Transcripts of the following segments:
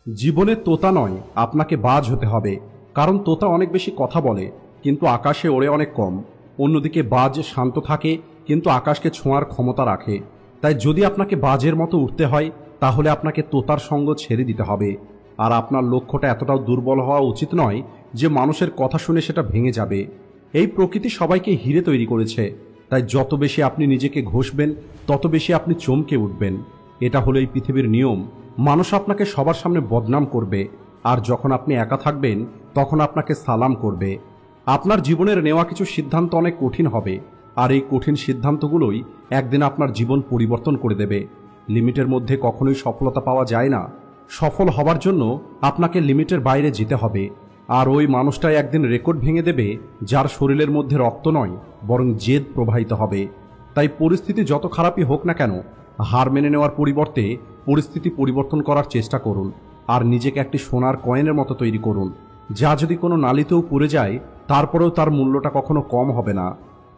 জীবনে তোতা নয়, আপনাকে বাজ হতে হবে। কারণ তোতা অনেক বেশি কথা বলে, কিন্তু আকাশে ওড়ে অনেক কম। অন্যদিকে বাজ শান্ত থাকে, কিন্তু আকাশকে ছোঁয়ার ক্ষমতা রাখে। তাই যদি আপনাকে বাজের মতো উঠতে হয়, তাহলে আপনাকে তোতার সঙ্গ ছেড়ে দিতে হবে। আর আপনার লক্ষ্যটা এতটাও দুর্বল হওয়া উচিত নয় যে মানুষের কথা শুনে সেটা ভেঙে যাবে। এই প্রকৃতি সবাইকে হিরে তৈরি করেছে, তাই যত বেশি আপনি নিজেকে ঘষবেন, তত বেশি আপনি চমকে উঠবেন। এটা হলো এই পৃথিবীর নিয়ম। মানুষ আপনাকে সবার সামনে বদনাম করবে, আর যখন আপনি একা থাকবেন তখন আপনাকে সালাম করবে। আপনার জীবনের নেওয়া কিছু সিদ্ধান্ত অনেক কঠিন হবে, আর এই কঠিন সিদ্ধান্তগুলোই একদিন আপনার জীবন পরিবর্তন করে দেবে। লিমিটের মধ্যে কখনোই সফলতা পাওয়া যায় না। সফল হবার জন্য আপনাকে লিমিটের বাইরে যেতে হবে। আর ওই মানুষটাই একদিন রেকর্ড ভেঙে দেবে, যার শরীরের মধ্যে রক্ত নয়, বরং জেদ প্রবাহিত হবে। তাই পরিস্থিতি যত খারাপই হোক না কেন, হার মেনে নেওয়ার পরিবর্তে পরিস্থিতি পরিবর্তন করার চেষ্টা করুন। আর নিজেকে একটি সোনার কয়েনের মতো তৈরি করুন, যা যদি কোনো নালিতেও পড়ে যায়, তারপরেও তার মূল্যটা কখনো কম হবে না।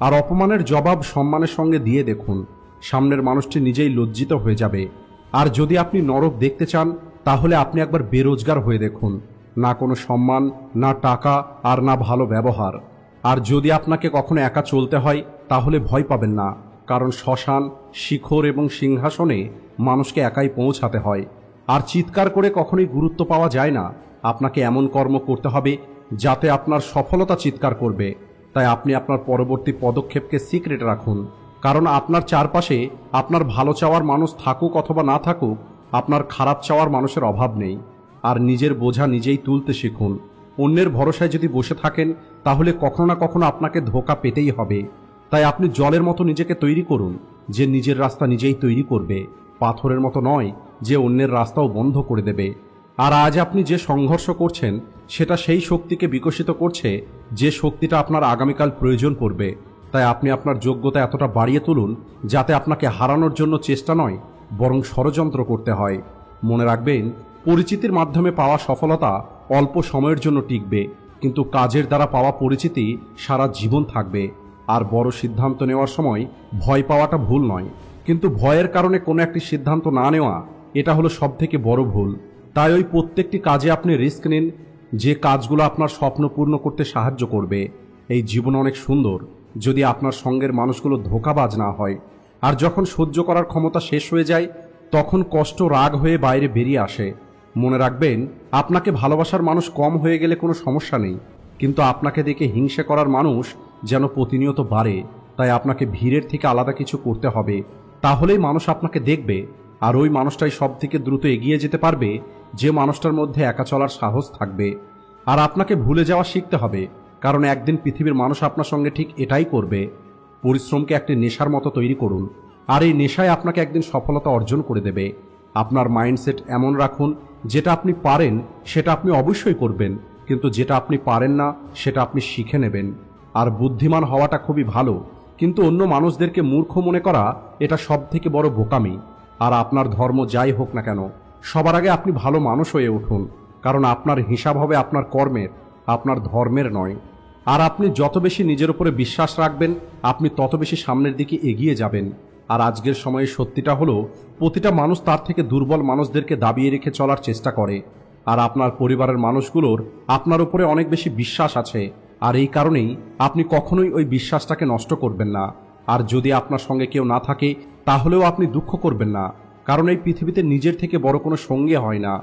আর অপমানের জবাব সম্মানের সঙ্গে দিয়ে দেখুন, সামনের মানুষটি নিজেই লজ্জিত হয়ে যাবে। আর যদি আপনি নরক দেখতে চান, তাহলে আপনি একবার বেরোজগার হয়ে দেখুন। না কোনো সম্মান, না টাকা, আর না ভালো ব্যবহার। আর যদি আপনাকে কখনো একা চলতে হয়, তাহলে ভয় পাবেন না, কারণ শ্মশান, শিখর এবং সিংহাসনে মানুষকে একাই পৌঁছাতে হয়। আর চিৎকার করে কখনোই গুরুত্ব পাওয়া যায় না। আপনাকে এমন কর্ম করতে হবে যাতে আপনার সফলতা চিৎকার করবে। তাই আপনি আপনার পরবর্তী পদক্ষেপকে সিক্রেট রাখুন, কারণ আপনার চারপাশে আপনার ভালো চাওয়ার মানুষ থাকুক অথবা না থাকুক, আপনার খারাপ চাওয়ার মানুষের অভাব নেই। আর নিজের বোঝা নিজেই তুলতে শিখুন। অন্যের ভরসায় যদি বসে থাকেন, তাহলে কখনো না কখনো আপনাকে ধোঁকা পেতেই হবে। তাই আপনি জলের মতো নিজেকে তৈরি করুন, যে নিজের রাস্তা নিজেই তৈরি করবে, পাথরের মতো নয় যে অন্যের রাস্তাও বন্ধ করে দেবে। আর আজ আপনি যে সংঘর্ষ করছেন, সেটা সেই শক্তিকে বিকশিত করছে যে শক্তিটা আপনার আগামীকাল প্রয়োজন পড়বে। তাই আপনি আপনার যোগ্যতা এতটা বাড়িয়ে তুলুন, যাতে আপনাকে হারানোর জন্য চেষ্টা নয়, বরং ষড়যন্ত্র করতে হয়। মনে রাখবেন, পরিচিতির মাধ্যমে পাওয়া সফলতা অল্প সময়ের জন্য টিকবে, কিন্তু কাজের দ্বারা পাওয়া পরিচিতি সারা জীবন থাকবে। আর বড় সিদ্ধান্ত নেওয়ার সময় ভয় পাওয়াটা ভুল নয়, কিন্তু ভয়ের কারণে কোনো একটি সিদ্ধান্ত না নেওয়া, এটা হলো সবথেকে বড় ভুল। তাই ওই প্রত্যেকটি কাজে আপনি রিস্ক নিন, যে কাজগুলো আপনার স্বপ্ন পূর্ণ করতে সাহায্য করবে। এই জীবন অনেক সুন্দর যদি আপনার সঙ্গের মানুষগুলো ধোঁকাবাজ না হয়। আর যখন সহ্য করার ক্ষমতা শেষ হয়ে যায়, তখন কষ্ট রাগ হয়ে বাইরে বেরিয়ে আসে। মনে রাখবেন, আপনাকে ভালোবাসার মানুষ কম হয়ে গেলে কোনো সমস্যা নেই, কিন্তু আপনাকে দেখে হিংসা করার মানুষ যেন প্রতিনিয়ত বাড়ে। তাই আপনাকে ভিড়ের থেকে আলাদা কিছু করতে হবে, তাহলেই মানুষ আপনাকে দেখবে। আর ওই মানুষটাই সব থেকে দ্রুত এগিয়ে যেতে পারবে, যে মানুষটার মধ্যে একা চলার সাহস থাকবে। আর আপনাকে ভুলে যাওয়া শিখতে হবে, কারণ একদিন পৃথিবীর মানুষ আপনার সঙ্গে ঠিক এটাই করবে। পরিশ্রমকে একটি নেশার মতো তৈরি করুন, আর এই নেশায় আপনাকে একদিন সফলতা অর্জন করে দেবে। আপনার মাইন্ডসেট এমন রাখুন, যেটা আপনি পারেন সেটা আপনি অবশ্যই করবেন, কিন্তু যেটা আপনি পারেন না সেটা আপনি শিখে নেবেন। আর বুদ্ধিমান হওয়াটা খুবই ভালো, কিন্তু অন্য মানুষদেরকে মূর্খ মনে করা, এটা সব থেকে বড় বোকামি। আর আপনার ধর্ম যাই হোক না কেন, সবার আগে আপনি ভালো মানুষ হয়ে উঠুন, কারণ আপনার হিসাব হবে আপনার কর্মের, আপনার ধর্মের নয়। আর আপনি যত বেশি নিজের উপরে বিশ্বাস রাখবেন, আপনি তত বেশি সামনের দিকে এগিয়ে যাবেন। আর আজকের সময়ে সত্যিটা হলো, প্রতিটা মানুষ তার থেকে দুর্বল মানুষদেরকে দাবিয়ে রেখে চলার চেষ্টা করে। আর আপনার পরিবারের মানুষগুলোর আপনার উপরে অনেক বেশি বিশ্বাস আছে, আর এই কারণেই আপনি কখনোই ওই বিশ্বাসটাকে নষ্ট করবেন না। আর যদি আপনার সঙ্গে কেউ না থাকে, তাহলেও আপনি দুঃখ করবেন না, কারণ এই পৃথিবীতে নিজের থেকে বড় কোনো সঙ্গী হয় না।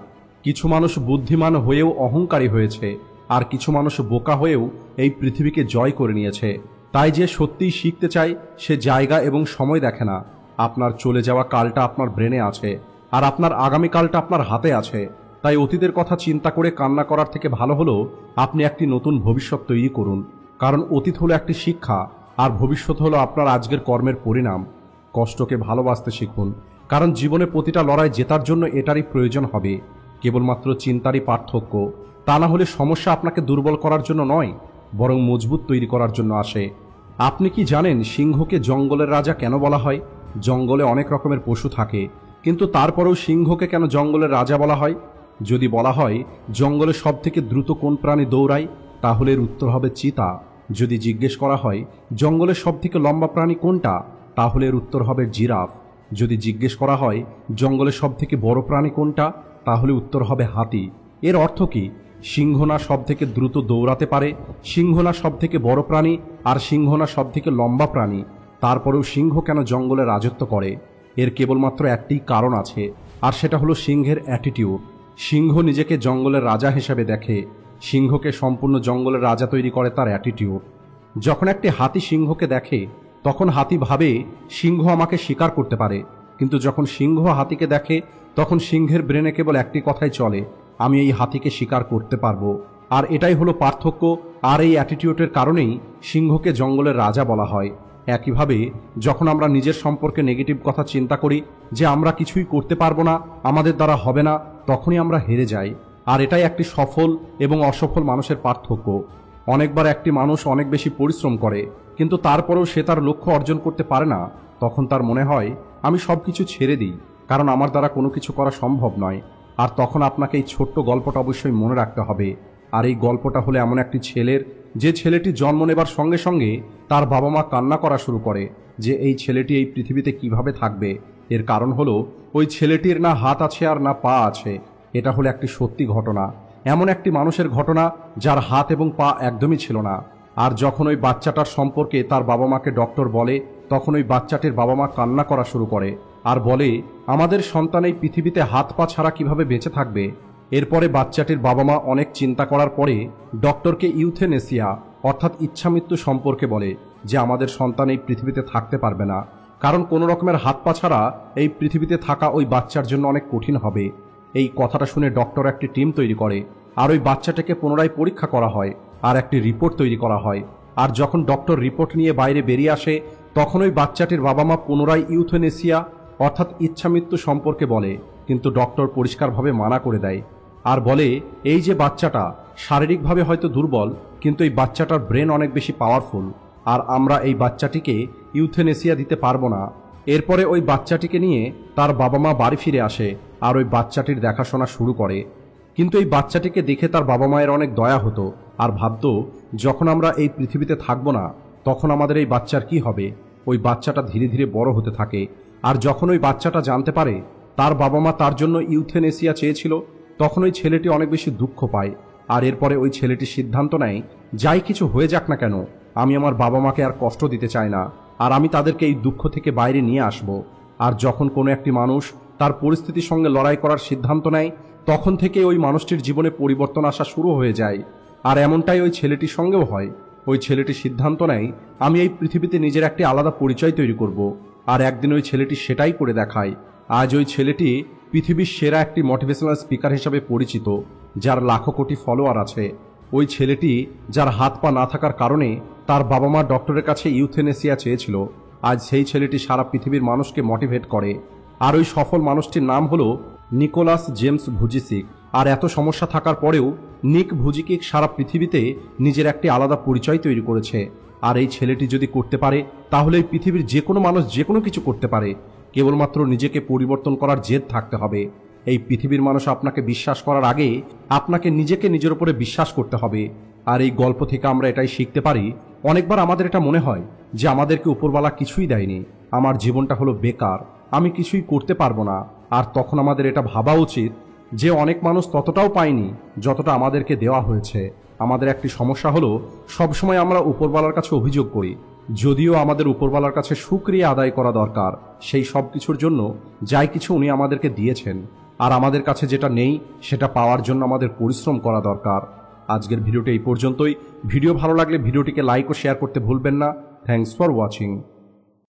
কিছু মানুষ বুদ্ধিমান হয়েও অহংকারী হয়েছে, আর কিছু মানুষ বোকা হয়েও এই পৃথিবীকে জয় করে নিয়েছে। তাই যে সত্যিই শিখতে চায়, সে জায়গা এবং সময় দেখে না। আপনার চলে যাওয়া কালটা আপনার ব্রেনে আছে, আর আপনার আগামীকালটা আপনার হাতে আছে। তাই অতীতের কথা চিন্তা করে কান্না করার থেকে ভালো হলো আপনি একটি নতুন ভবিষ্যৎ তৈরি করুন, কারণ অতীত হলো একটি শিক্ষা, আর ভবিষ্যৎ হলো আপনার আজকের কর্মের পরিণাম। কষ্টকে ভালোবাসতে শিখুন, কারণ জীবনে প্রতিটা লড়াই জেতার জন্য এটারই প্রয়োজন হবে। কেবলমাত্র চিন্তারই পার্থক্য। তা না হলে সমস্যা আপনাকে দুর্বল করার জন্য নয়, বরং মজবুত তৈরি করার জন্য আসে। আপনি কি জানেন সিংহকে জঙ্গলের রাজা কেন বলা হয়? জঙ্গলে অনেক রকমের পশু থাকে, কিন্তু তারপরেও সিংহকে কেন জঙ্গলের রাজা বলা হয়? যদি বলা হয় জঙ্গলে সব থেকে দ্রুত কোন প্রাণী দৌড়ায়, তাহলে এর উত্তর হবে চিতা। যদি জিজ্ঞেস করা হয় জঙ্গলের সব থেকে লম্বা প্রাণী কোনটা, তাহলে এর উত্তর হবে জিরাফ। যদি জিজ্ঞেস করা হয় জঙ্গলের সব থেকে বড় প্রাণী কোনটা, তাহলে উত্তর হবে হাতি। এর অর্থ কি? সিংহ না সব থেকে দ্রুত দৌড়াতে পারে, সিংহ না সব থেকে বড় প্রাণী, আর সিংহ না সব থেকে লম্বা প্রাণী, তারপরেও সিংহ কেন জঙ্গলে রাজত্ব করে? এর কেবলমাত্র একটি কারণ আছে, আর সেটা হলো সিংহের অ্যাটিটিউড। সিংহ নিজেকে জঙ্গলের রাজা হিসেবে দেখে। সিংহকে সম্পূর্ণ জঙ্গলের রাজা তৈরি করে তার অ্যাটিটিউড। যখন একটি হাতি সিংহকে দেখে তখন হাতি ভাবে সিংহ আমাকে শিকার করতে পারে, কিন্তু যখন সিংহ হাতিকে দেখে তখন সিংহের ব্রেনে কেবল একটি কথাই চলে, আমি এই হাতিকে শিকার করতে পারবো। আর এটাই হলো পার্থক্য, আর এই অ্যাটিটিউডের কারণেই সিংহকে জঙ্গলের রাজা বলা হয়। একইভাবে যখন আমরা নিজের সম্পর্কে নেগেটিভ কথা চিন্তা করি যে আমরা কিছুই করতে পারবো না, আমাদের দ্বারা হবে না, তখনই আমরা হেরে যাই। আর এটাই একটি সফল এবং অসফল মানুষের পার্থক্য। অনেকবার একটি মানুষ অনেক বেশি পরিশ্রম করে, কিন্তু তারপরেও সে তার লক্ষ্য অর্জন করতে পারে না, তখন তার মনে হয় আমি সব কিছু ছেড়ে দিই, কারণ আমার দ্বারা কোনো কিছু করা সম্ভব নয়। আর তখন আপনাকে এই ছোট্ট গল্পটা অবশ্যই মনে রাখতে হবে। আর এই গল্পটা হলো এমন একটি ছেলের, যে ছেলেটি জন্ম নেবার সঙ্গে সঙ্গে তার বাবা মা কান্না করা শুরু করে যে এই ছেলেটি এই পৃথিবীতে কিভাবে থাকবে। এর কারণ হলো ওই ছেলেটির না হাত আছে আর না পা আছে। এটা হলো একটি সত্যি ঘটনা, এমন একটি মানুষের ঘটনা যার হাত এবং পা একদমই ছিল না। আর যখন ওই বাচ্চাটার সম্পর্কে তার বাবা মাকে ডক্টর বলে, তখন ওই বাচ্চাটির বাবা মা কান্না করা শুরু করে আর বলে আমাদের সন্তান এই পৃথিবীতে হাত পা ছাড়া কিভাবে বেঁচে থাকবে। এরপরে বাচ্চাটির বাবা মা অনেক চিন্তা করার পরে ডক্টরকে ইউথেনেসিয়া অর্থাৎ ইচ্ছামৃত্যু সম্পর্কে বলে যে আমাদের সন্তান এই পৃথিবীতে থাকতে পারবে না, কারণ কোনো রকমের হাত পা ছাড়া এই পৃথিবীতে থাকা ওই বাচ্চার জন্য অনেক কঠিন হবে। এই কথাটা শুনে ডক্টর একটি টিম তৈরি করে, আর ওই বাচ্চাটাকে পুনরায় পরীক্ষা করা হয় আর একটি রিপোর্ট তৈরি করা হয়। আর যখন ডক্টর রিপোর্ট নিয়ে বাইরে বেরিয়ে আসে, তখন ওই বাচ্চাটির বাবা মা পুনরায় ইউথেনেসিয়া অর্থাৎ ইচ্ছামৃত্যু সম্পর্কে বলে, কিন্তু ডক্টর পরিষ্কারভাবে মানা করে দেয় আর বলে এই যে বাচ্চাটা শারীরিকভাবে হয়তো দুর্বল, কিন্তু এই বাচ্চাটার ব্রেন অনেক বেশি পাওয়ারফুল, আর আমরা এই বাচ্চাটিকে ইউথেনেসিয়া দিতে পারবো না। এরপরে ওই বাচ্চাটিকে নিয়ে তার বাবা মা বাড়ি ফিরে আসে আর ওই বাচ্চাটির দেখাশোনা শুরু করে। কিন্তু এই বাচ্চাটিকে দেখে তার বাবা মায়ের অনেক দয়া হতো আর ভাবতো যখন আমরা এই পৃথিবীতে থাকবো না তখন আমাদের এই বাচ্চার কি হবে। ওই বাচ্চাটা ধীরে ধীরে বড় হতে থাকে, আর যখন ওই বাচ্চাটা জানতে পারে তার বাবা মা তার জন্য ইউথেনেসিয়া চেয়েছিল, তখন ওই ছেলেটি অনেক বেশি দুঃখ পায়। আর এরপরে ওই ছেলেটি সিদ্ধান্ত নেয় যাই কিছু হয়ে যাক না কেন, আমি আমার বাবা মাকে আর কষ্ট দিতে চাই না, আর আমি তাদেরকে এই দুঃখ থেকে বাইরে নিয়ে আসব। আর যখন কোনো একটি মানুষ তার পরিস্থিতির সঙ্গে লড়াই করার সিদ্ধান্ত নেয়, তখন থেকে ওই মানুষটির জীবনে পরিবর্তন আসা শুরু হয়ে যায়। আর এমনটাই ওই ছেলেটির সঙ্গেও হয়। ওই ছেলেটি সিদ্ধান্ত নেয় আমি এই পৃথিবীতে নিজের একটি আলাদা পরিচয় তৈরি করব, আর একদিন ওই ছেলেটি সেটাই করে দেখায়। আজ ওই ছেলেটি পৃথিবীর সেরা একটি মোটিভেশনাল স্পিকার হিসাবে পরিচিত, যার লাখো কোটি ফলোয়ার আছে। ওই ছেলেটি যার হাত পা না থাকার কারণে তার বাবা মা ডক্টরের কাছে ইউথেনেসিয়া চেয়েছিল, আজ সেই ছেলেটি সারা পৃথিবীর মানুষকে মোটিভেট করে। আর ওই সফল মানুষটির নাম হলো নিকোলাস জেমস ভুজিসিক। আর এত সমস্যা থাকার পরেও নিক ভুজিকিক সারা পৃথিবীতে নিজের একটি আলাদা পরিচয় তৈরি করেছে। আর এই ছেলেটি যদি করতে পারে তাহলে এই পৃথিবীর যে কোনো মানুষ যে কোনো কিছু করতে পারে, কেবলমাত্র নিজেকে পরিবর্তন করার জেদ থাকতে হবে। এই পৃথিবীর মানুষ আপনাকে বিশ্বাস করার আগে আপনাকে নিজেকে নিজের উপরে বিশ্বাস করতে হবে। আর এই গল্প থেকে আমরা এটাই শিখতে পারি, অনেকবার আমাদের এটা মনে হয় যে আমাদেরকে উপরওয়ালা কিছুই দেয়নি, আমার জীবনটা হলো বেকার, আমি কিছুই করতে পারবো না। আর তখন আমাদের এটা ভাবা উচিত যে অনেক মানুষ ততটাও পায়নি যতটা আমাদেরকে দেওয়া হয়েছে। আমাদের একটি সমস্যা হলো সবসময় আমরা উপরওয়ালার কাছে অভিযোগ করি, যদিও আমাদের উপরওয়ালার কাছে শুকরিয়া আদায় করা দরকার সেই সব কিছুর জন্য যাই কিছু উনি আমাদেরকে দিয়েছেন। আর আমাদের কাছে যেটা নেই সেটা পাওয়ার জন্য আমাদের পরিশ্রম করা দরকার। আজকের ভিডিওটি এই পর্যন্তই। ভিডিও ভালো লাগলে ভিডিওটিকে লাইক ও শেয়ার করতে ভুলবেন না। Thanks for watching.